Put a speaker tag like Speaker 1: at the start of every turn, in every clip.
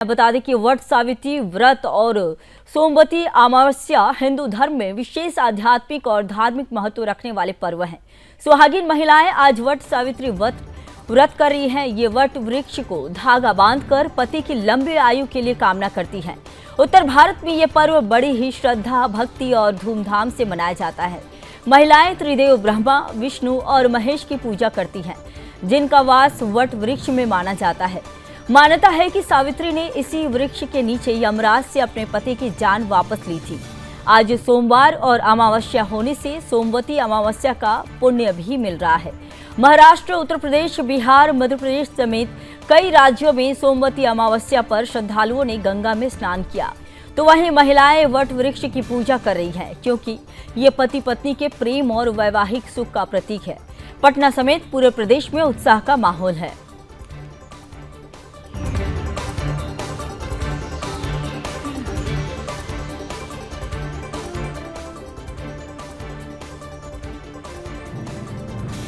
Speaker 1: बता दें कि वट सावित्री व्रत और सोमवती अमावस्या हिंदू धर्म में विशेष आध्यात्मिक और धार्मिक महत्व रखने वाले पर्व हैं। सुहागिन महिलाएं आज वट सावित्री व्रत कर रही हैं। ये वट वृक्ष को धागा बांधकर पति की लंबी आयु के लिए कामना करती हैं। उत्तर भारत में ये पर्व बड़ी ही श्रद्धा, भक्ति और धूमधाम से मनाया जाता है। महिलाएं त्रिदेव ब्रह्मा, विष्णु और महेश की पूजा करती हैं, जिनका वास वट वृक्ष में माना जाता है। मान्यता है कि सावित्री ने इसी वृक्ष के नीचे यमराज से अपने पति की जान वापस ली थी। आज सोमवार और अमावस्या होने से सोमवती अमावस्या का पुण्य भी मिल रहा है। महाराष्ट्र, उत्तर प्रदेश, बिहार, मध्य प्रदेश समेत कई राज्यों में सोमवती अमावस्या पर श्रद्धालुओं ने गंगा में स्नान किया, तो वहीं महिलाएं वट वृक्ष की पूजा कर रही हैं, क्योंकि ये पति पत्नी के प्रेम और वैवाहिक सुख का प्रतीक है। पटना समेत पूरे प्रदेश में उत्साह का माहौल है।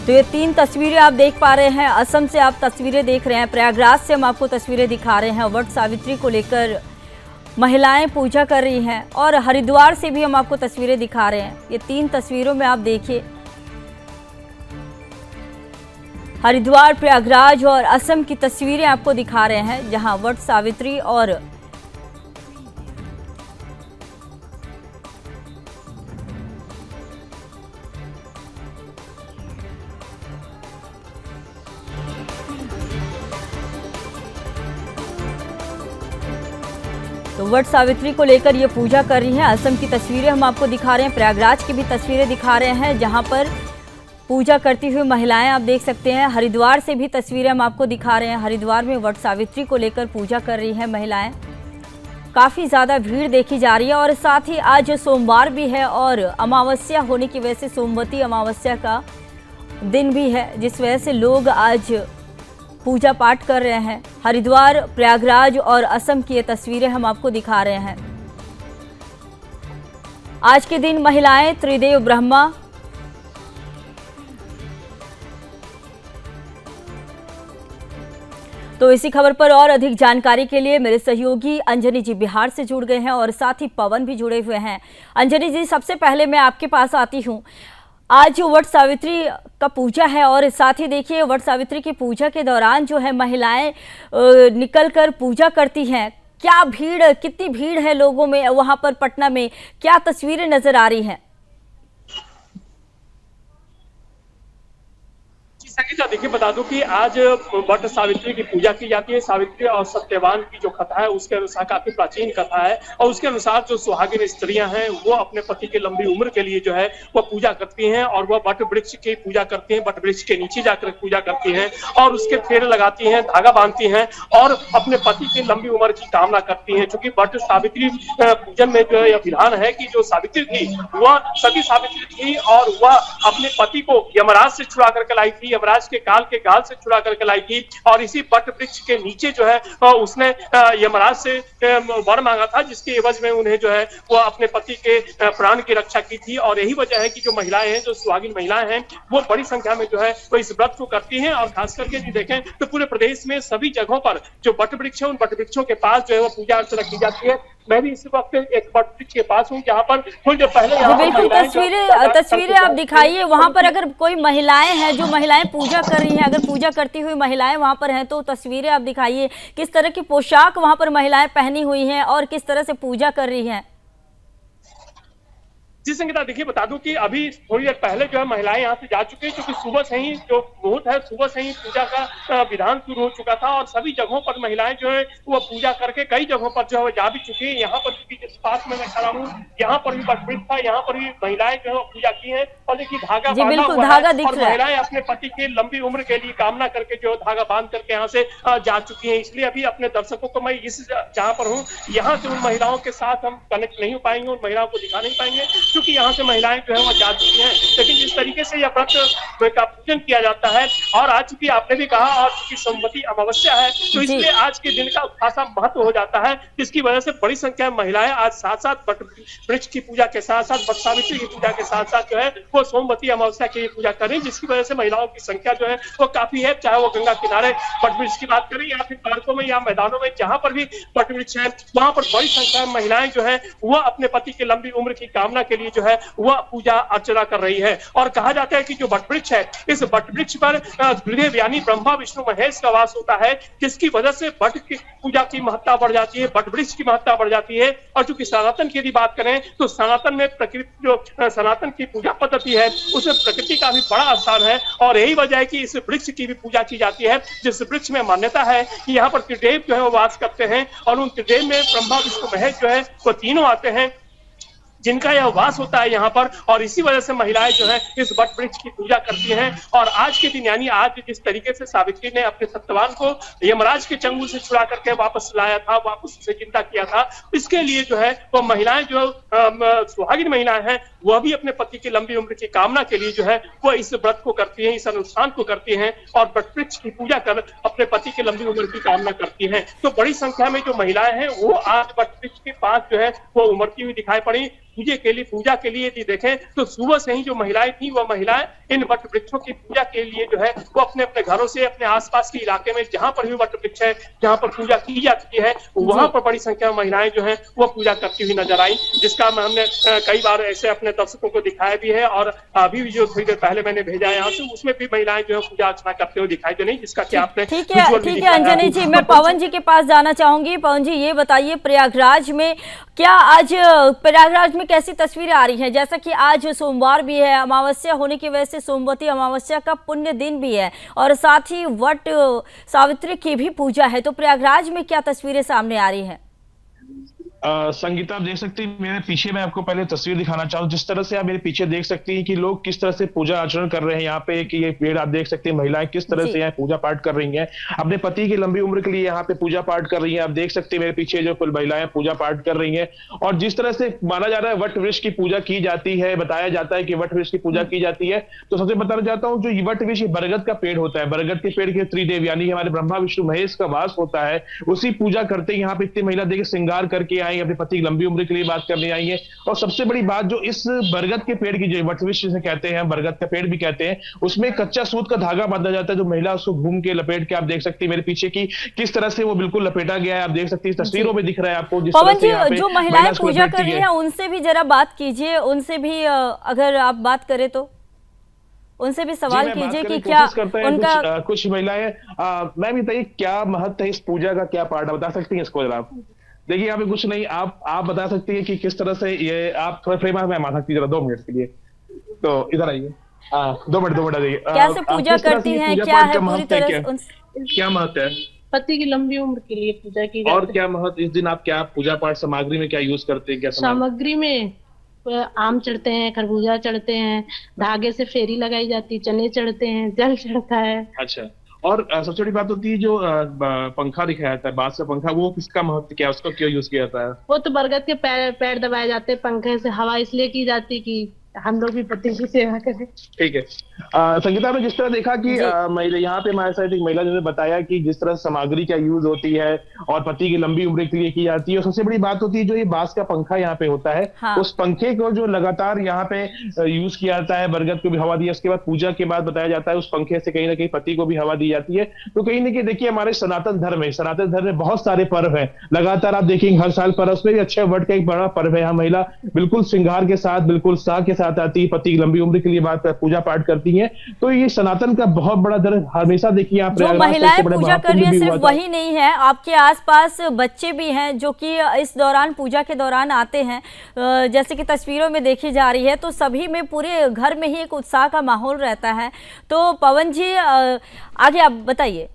Speaker 1: तो ये 3 तस्वीरें आप देख पा रहे हैं। असम से आप तस्वीरें देख रहे हैं, प्रयागराज से हम आपको तस्वीरें दिखा रहे हैं। वट सावित्री को लेकर महिलाएं पूजा कर रही हैं, और हरिद्वार से भी हम आपको तस्वीरें दिखा रहे हैं। ये 3 तस्वीरों में आप देखिए, हरिद्वार, प्रयागराज और असम की तस्वीरें आपको दिखा रहे हैं, जहां वट सावित्री और तो वट सावित्री को लेकर ये पूजा कर रही हैं। असम की तस्वीरें हम आपको दिखा रहे हैं, प्रयागराज की भी तस्वीरें दिखा रहे हैं, जहां पर पूजा करती हुई महिलाएं आप देख सकते हैं। हरिद्वार से भी तस्वीरें हम आपको दिखा रहे हैं। हरिद्वार में वट सावित्री को लेकर पूजा कर रही हैं महिलाएं। काफ़ी ज़्यादा भीड़ देखी जा रही है, और साथ ही आज सोमवार भी है और अमावस्या होने की वजह से सोमवती अमावस्या का दिन भी है, जिस वजह से लोग आज पूजा पाठ कर रहे हैं। हरिद्वार, प्रयागराज और असम की ये तस्वीरें हम आपको दिखा रहे हैं। आज के दिन महिलाएं त्रिदेव ब्रह्मा, तो इसी खबर पर और अधिक जानकारी के लिए मेरे सहयोगी अंजनी जी बिहार से जुड़ गए हैं, और साथ ही पवन भी जुड़े हुए हैं। अंजनी जी, सबसे पहले मैं आपके पास आती हूँ। आज वट सावित्री का पूजा है, और साथ ही देखिए वट सावित्री की पूजा के दौरान जो है महिलाएं निकलकर पूजा करती हैं। क्या भीड़, कितनी भीड़ है लोगों में वहां पर पटना में, क्या तस्वीरें नजर आ रही हैं?
Speaker 2: संगीता, देखिए बता दूं कि आज वट सावित्री की पूजा की जाती है। सावित्री और सत्यवान की जो कथा है उसके अनुसार काफी प्राचीन कथा है, और उसके अनुसार जो सुहागिन स्त्रियां हैं वो अपने पति की लंबी उम्र के लिए जो है वह पूजा करती हैं, और वह वट वृक्ष की पूजा करती हैं। वट वृक्ष के नीचे जाकर पूजा करती हैं और उसके फेरे लगाती हैं, धागा बांधती हैं और अपने पति की लंबी उम्र की कामना करती हैं। क्योंकि वट सावित्री पूजन में जो यह विधान है कि जो सावित्री थी वह सती सावित्री थी, और वह अपने पति को यमराज से छुड़ा करके लाई थी, यमराज के गाल से छुड़ा करके लाई थी। और इसी वट वृक्ष के नीचे जो है उसने यमराज से वर मांगा था, जिसके एवज में उन्हें जो है वो अपने पति के प्राण की रक्षा की थी। और यही वजह है कि जो महिलाएं हैं, जो सुहागिन महिलाएं हैं, वो बड़ी संख्या में जो है वो इस व्रत को करती हैं। और खास करके यदि देखें तो पूरे प्रदेश में सभी जगहों पर जो वट वृक्ष है, उन वट वृक्षों के पास जो है वो पूजा अर्चना की जाती है। मैं भी इस वक्त एक वट वृक्ष के पास हूँ, जहाँ पर कुछ जो पहले
Speaker 1: बिल्कुल तस्वीरें आप दिखाइए। वहां पर अगर कोई महिलाएं हैं, जो महिलाएं पूजा कर रही हैं, अगर पूजा करती हुई महिलाएं वहां पर हैं, तो तस्वीरें आप दिखाइए। किस तरह की पोशाक वहां पर महिलाएं पहनी हुई हैं और किस तरह से पूजा कर रही हैं?
Speaker 2: जी संगीता, देखिए बता दूं कि अभी थोड़ी देर पहले जो है महिलाएं यहाँ से जा चुकी हैं, क्योंकि सुबह से ही जो मुहूर्त है, सुबह से ही पूजा का विधान शुरू हो चुका था, और सभी जगहों पर महिलाएं जो है वो पूजा करके कई जगहों पर जो है जा भी चुकी है। यहाँ पर भी जिस पास में मैं खड़ा हूँ, यहाँ पर भी वट वृक्ष था, यहाँ पर भी महिलाएं जो है पूजा की है। और देखिए धागा बांधा हुआ है, और महिलाएं अपने पति की लंबी उम्र के लिए कामना करके जो धागा बांध करके यहाँ से जा चुकी है। इसलिए अभी अपने दर्शकों को मैं इस जहाँ पर हूँ, यहाँ से उन महिलाओं के साथ हम कनेक्ट नहीं हो पाएंगे, उन महिलाओं को दिखा नहीं पाएंगे। क्योंकि यहाँ से महिलाएं जो है वो जा चुकी हैं। लेकिन जिस तरीके से यह व्रत का पूजन किया जाता है, और आज चूंकि आपने भी कहा, और चूंकि सोमवती अमावस्या है, तो इसलिए आज के दिन का खासा महत्व हो जाता है, जिसकी वजह से बड़ी संख्या में महिलाएं आज साथ साथ वट वृक्ष की पूजा के साथ साथ वट सावित्री की पूजा के साथ साथ जो है वो सोमवती अमावस्या की पूजा कर रही है, जिसकी वजह से महिलाओं की संख्या जो है वो काफी है। चाहे वो गंगा किनारे वट वृक्ष की बात करें, या फिर पार्कों में या मैदानों में, जहां पर भी वट वृक्ष है, वहां पर बड़ी संख्या में महिलाएं जो है वह अपने पति की लंबी उम्र की कामना के लिए जो है वह पूजा अर्चना कर रही है। और कहा जाता है कि जो वट वृक्ष है, इस वट वृक्ष पर गुरुदेव यानी ब्रह्मा विष्णु महेश का वास होता है, जिसकी वजह से वट की पूजा की महत्ता बढ़ जाती है, वट वृक्ष की महत्ता बढ़ जाती है। और चूंकि सनातन की यदि बात करें तो सनातन में प्रकृति, जो सनातन की पूजा पद्धति है, उसमें प्रकृति का भी बड़ा स्थान है, और यही वजह है कि इस वृक्ष की भी पूजा की जाती है, जिस वृक्ष में मान्यता है कि यहाँ पर त्रिदेव जो है वो वास करते हैं, और उन त्रिदेव में ब्रह्मा विष्णु महेश जो है वो तीनों आते हैं, जिनका यह वास होता है यहाँ पर। और इसी वजह से महिलाएं जो है इस वट वृक्ष की पूजा करती हैं। और आज के दिन यानी आज जिस तरीके से सावित्री ने अपने सत्यवान को यमराज के चंगुल से छुड़ा करके वापस लाया था, वापस उसे जिंदा किया था, इसके लिए जो है वो महिलाएं जो सुहागिन महिलाएं हैं, वह भी अपने पति की लंबी उम्र की कामना के लिए जो है वो इस व्रत को करती हैं, इस अनुष्ठान को करती हैं, और वट वृक्ष की पूजा कर अपने पति की लंबी उम्र की कामना करती हैं। तो बड़ी संख्या में जो महिलाएं हैं वो आज वट वृक्ष के पास जो है वो उमड़ती हुई दिखाई पड़ी। पूजा के लिए यदि देखें तो सुबह से ही जो महिलाएं थी, वह महिलाएं इन वट वृक्षों की पूजा के लिए जो है वो अपने अपने घरों से, अपने आसपास के इलाके में जहां पर भी वट वृक्ष है, जहां पर पूजा की जाती है, वहां पर बड़ी संख्या में महिलाएं जो है वो पूजा करती हुई नजर आई, जिसका हमने कई बार ऐसे अपने दर्शकों को दिखाया भी है। और अभी भी जो थोड़ी देर पहले मैंने भेजा है यहाँ से, उसमें भी महिलाएं जो है पूजा अर्चना करते हुए दिखाई दे रही, जिसका कि आपने
Speaker 1: ठीक है अंजनी जी, मैं पवन जी के पास जाना चाहूंगी। पवन जी, ये बताइए प्रयागराज में क्या आज प्रयागराज में कैसी तस्वीरें आ रही हैं? जैसा कि आज सोमवार भी है, अमावस्या होने की वजह से सोमवती अमावस्या का पुण्य दिन भी है, और साथ ही वट सावित्री की भी पूजा है, तो प्रयागराज में क्या तस्वीरें सामने आ रही हैं?
Speaker 3: संगीता, आप देख सकती हैं मेरे पीछे, मैं आपको पहले तस्वीर दिखाना चाहूँ। जिस तरह से आप मेरे पीछे देख सकती हैं कि लोग किस तरह से पूजा आचरण कर रहे हैं यहाँ पे, कि ये पेड़ आप देख सकते हैं, महिलाएं किस तरह से यहाँ पूजा पाठ कर रही हैं, अपने पति की लंबी उम्र के लिए यहाँ पे पूजा पाठ कर रही हैं। आप देख सकते हैं मेरे पीछे जो कुल महिलाएं पूजा पाठ कर रही हैं। और जिस तरह से माना जा रहा है वट वृक्ष की पूजा की जाती है, बताया जाता है कि वट वृक्ष की पूजा की जाती है, तो सबसे बताना चाहता हूँ, जो वट वृक्ष बरगद का पेड़ होता है, बरगद के पेड़ के त्रिदेव यानी हमारे ब्रह्मा विष्णु महेश का वास होता है, उसी पूजा करते यहाँ पे इतनी महिला देखिए श्रृंगार करके आई, अपने पति की लंबी उम्र के लिए बात करने आई है। और सबसे बड़ी बात, जो इस बरगद के पेड़ की, जो वट वृक्ष जिसे कहते हैं, बरगद का पेड़ भी कहते हैं, उसमें कच्चा सूत का धागा बांधा जाता है, जो महिला उसको घूम के लपेट के, आप देख सकती है मेरे पीछे की किस तरह से वो बिल्कुल लपेटा गया है। आप देख सकती है तस्वीरों में दिख रहा है आपको। जिस
Speaker 1: पवन जी, जो महिलाएं पूजा कर रही हैं उनसे भी जरा बात कीजिए, उनसे भी अगर आप बात करें तो उनसे भी सवाल कीजिए कि क्या उनका
Speaker 3: कुछ महिलाएं, मैं भी बताइए क्या महत्व है इस पूजा का, क्या पाठ बता सकती हैं इसको जरा आप? देखिए यहाँ पे कुछ नहीं, आप बता सकती है कि किस तरह से ये, आप थोड़ा फ्रेम में आ सकती है जरा 2 मिनट के लिए, तो इधर आइए। 2 मिनट आ जाइए।
Speaker 1: कैसे पूजा करती हैं, क्या है पूरी तरह से,
Speaker 3: क्या महत्व है?
Speaker 4: पति की लंबी उम्र के लिए पूजा की जाती है।
Speaker 3: और क्या महत्व, इस दिन आप क्या पूजा पाठ सामग्री में क्या यूज करते हैं, क्या
Speaker 4: सामग्री में आम चढ़ते हैं, खरबूजा चढ़ते हैं, धागे से फेरी लगाई जाती है, चने चढ़ते हैं, जल चढ़ता है।
Speaker 3: अच्छा, और सबसे बड़ी बात होती है जो पंखा दिखाया जाता है, बांस का पंखा, वो किसका महत्व क्या है, उसको क्यों यूज किया जाता है?
Speaker 4: वो तो बरगद के पैर दबाए जाते हैं, पंखे से हवा इसलिए की जाती कि हम लोग भी पति की सेवा करें।
Speaker 3: ठीक है। संगीता ने जिस तरह देखा कि यहाँ पे हमारे साथ एक महिला ने बताया कि जिस तरह सामग्री का यूज होती है और पति की लंबी उम्र के लिए की जाती है, और सबसे बड़ी बात होती है जो ये बांस का पंखा यहाँ पे होता है, हाँ। उस पंखे को जो लगातार यहाँ पे यूज किया जाता है, बरगद को भी हवा दी, उसके बाद पूजा के बाद बताया जाता है उस पंखे से कहीं ना कहीं पति को भी हवा दी जाती है। तो कहीं ना कहीं देखिए हमारे सनातन धर्म में बहुत सारे पर्व है, लगातार आप देखेंगे हर साल पर्व, उसमें भी अच्छे वट का एक बड़ा पर्व है। यहाँ महिला बिल्कुल श्रृंगार के साथ, बिल्कुल उत्साह के साथ आती है, पति की लंबी उम्र के लिए बात पूजा पाठ करती हैं। तो ये सनातन का बहुत बड़ा दर्द हमेशा देखिए आप
Speaker 1: जो महिलाएं पूजा कर रही हैं, सिर्फ वही नहीं है, आपके आसपास बच्चे भी हैं जो कि इस दौरान, पूजा के दौरान आते हैं, जैसे कि तस्वीरों में देखी जा रही है, तो सभी में, पूरे घर में ही एक उत्साह का माहौल रहता है। तो पवन जी आगे आप बताइए।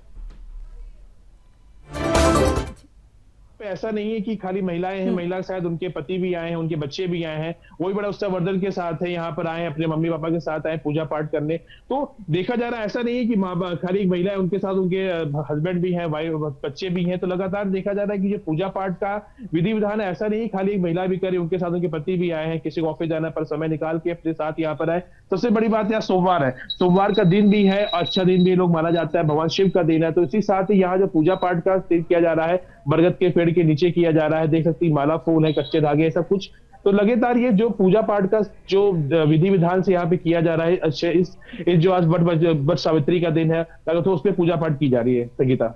Speaker 3: ऐसा नहीं है कि खाली महिलाएं हैं, महिला शायद उनके पति भी आए हैं, उनके बच्चे भी आए हैं, वही बड़ा उत्साहवर्धन के साथ है, यहाँ पर आए हैं, अपने मम्मी पापा के साथ आए पूजा पाठ करने। तो देखा जा रहा है ऐसा नहीं है कि माँ बाप खाली एक महिला है, उनके साथ उनके हस्बैंड भी हैं, वाइफ बच्चे भी हैं। तो लगातार देखा जा रहा है कि जो पूजा पाठ का विधि विधान है ऐसा नहीं खाली एक महिला भी करे, उनके साथ उनके पति भी आए हैं, किसी को ऑफिस जाना पर समय निकाल के अपने साथ यहाँ पर आए। सबसे बड़ी बात यहाँ सोमवार है, सोमवार का दिन भी है, अच्छा दिन भी लोग माना जाता है, भगवान शिव का दिन है। तो इसी साथ ही यहाँ जो पूजा पाठ का किया जा रहा है बरगद के पेड़ के नीचे किया जा रहा है, देख सकती माला फूल है, कच्चे धागे, सब कुछ। तो लगातार ये जो पूजा पाठ का जो विधि विधान से यहाँ पे किया जा रहा है, अच्छा इस जो आज वट सावित्री का दिन है, तो उस पर पूजा पाठ की जा रही है। संगीता,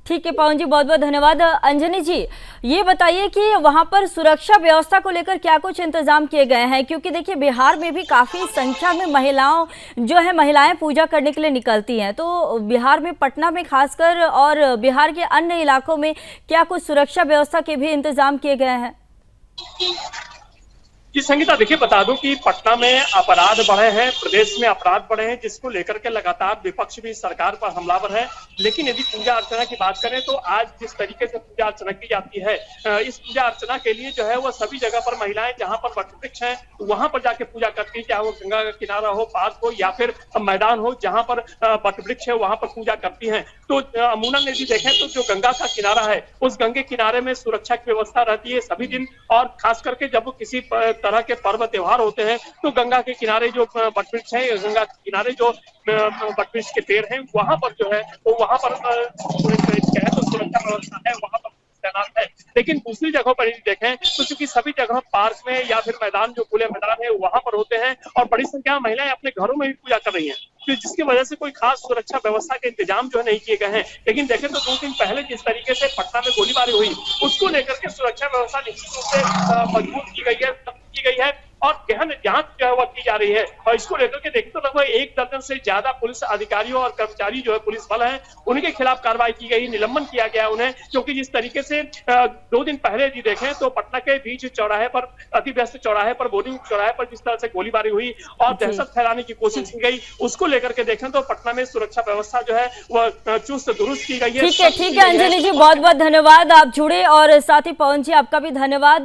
Speaker 1: ठीक है पवन जी, बहुत बहुत धन्यवाद। अंजनी जी, ये बताइए कि वहां पर सुरक्षा व्यवस्था को लेकर क्या कुछ इंतजाम किए गए हैं, क्योंकि देखिए बिहार में भी काफी संख्या में महिलाएं पूजा करने के लिए निकलती हैं, तो बिहार में पटना में खासकर और बिहार के अन्य इलाकों में क्या कुछ सुरक्षा व्यवस्था के भी इंतजाम किए गए हैं?
Speaker 2: जी संगीता, देखिए बता दूं कि पटना में अपराध बढ़े हैं, प्रदेश में अपराध बढ़े हैं, जिसको लेकर के लगातार विपक्ष भी सरकार पर हमलावर है। लेकिन यदि पूजा अर्चना की बात करें तो आज जिस तरीके से पूजा अर्चना की जाती है, इस पूजा अर्चना के लिए जो है वो सभी जगह पर महिलाएं जहां पर वट वृक्ष है वहां पर जाके पूजा करती है, चाहे वो गंगा का किनारा हो, पार्क हो या फिर मैदान हो, जहां पर वट वृक्ष है वहां पर पूजा करती है। तो अमूमन यदि देखें तो जो गंगा का किनारा है उस गंगे किनारे में सुरक्षा की व्यवस्था रहती है सभी दिन, और खास करके जब किसी तरह के पर्व त्योहार होते हैं तो गंगा के किनारे जो वट वृक्ष है, गंगा के किनारे जो वट वृक्ष के पेड़ हैं वहां पर जो है वो वहां पर तो सुरक्षा व्यवस्था है, वहां पर तैनात है। लेकिन दूसरी जगहों पर यदि देखें तो चूंकि सभी जगह पार्क में या फिर मैदान जो खुले मैदान है वहां पर होते हैं और बड़ी संख्या में महिलाएं अपने घरों में भी पूजा कर रही हैं, तो जिसकी वजह से कोई खास सुरक्षा व्यवस्था के इंतजाम जो है नहीं किए गए हैं। लेकिन देखें तो 2 दिन पहले जिस तरीके से पटना में गोलीबारी हुई उसको लेकर के सुरक्षा व्यवस्था निश्चित रूप से मजबूत की गई है और गहन जांच जो है वह की जा रही है। और इसको लेकर के देखें तो लगभग 1 दर्जन से ज्यादा पुलिस अधिकारियों और कर्मचारी जो है पुलिस बल है उनके खिलाफ कार्रवाई की गई, निलंबन किया गया उन्हें, क्योंकि जिस तरीके से 2 दिन पहले यदि देखें तो पटना के बीच चौराहे पर, अति व्यस्त चौराहे पर, बोरिंग चौराहे पर जिस तरह से गोलीबारी हुई और दहशत फैलाने की कोशिश की गई, उसको लेकर के देखें तो पटना में सुरक्षा व्यवस्था जो है वह चुस्त दुरुस्त की गई है।
Speaker 1: ठीक है अंजलि जी, बहुत बहुत धन्यवाद, आप जुड़े, और साथ ही पवन जी आपका भी धन्यवाद।